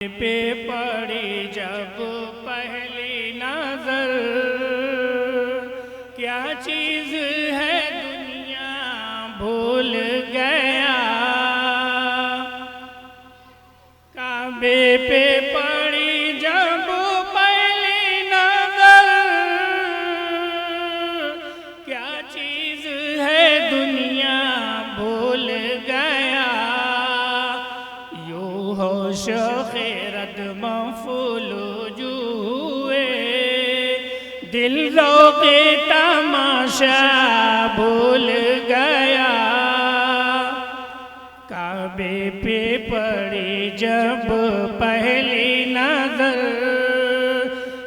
पे पड़ी जब पहली नजर, क्या चीज है दुनिया भूल गया। काबे पे पड़ी जब पहली नजर, क्या चीज है दुनिया भूल गया। यूं होश खैरत मफूल जुए, दिल ज़ौक़े तमाशा भूल गया। काबे पे पड़ी जब पहली नजर,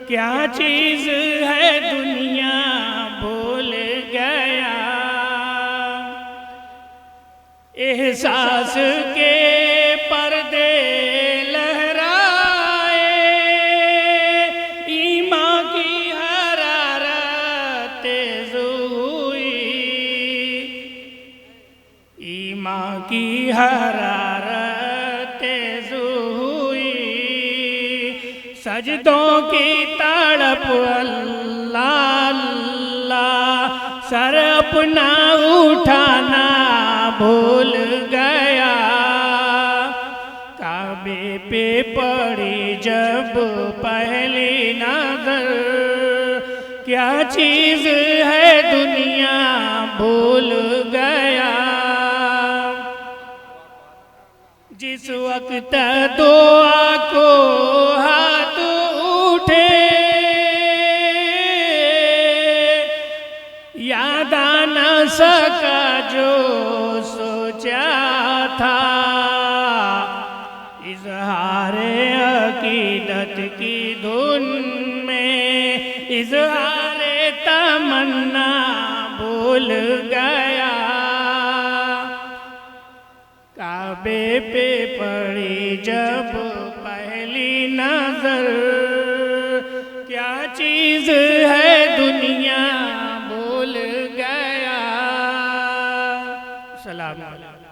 क्या चीज है दुनिया भूल गया। एहसास के पर्दे लहराए, ईमान की हरारत तेज हुई, ईमान की हरारत तेज हुई। सजदों की तड़प अल्लाह अल्लाह, सर अपना उठाना भूल गया। काबे पे पड़ी जब पहली नजर, क्या चीज है दुनिया भूल गया। जिस वक्त दुआ को हाथ उठे, याद आ न सका जो सोचा था। इज़हारे अकीदत की धुन में इज़हारे तमन्ना भूल गया। काबे पे पड़ी जब पहली नजर, क्या चीज है दुनिया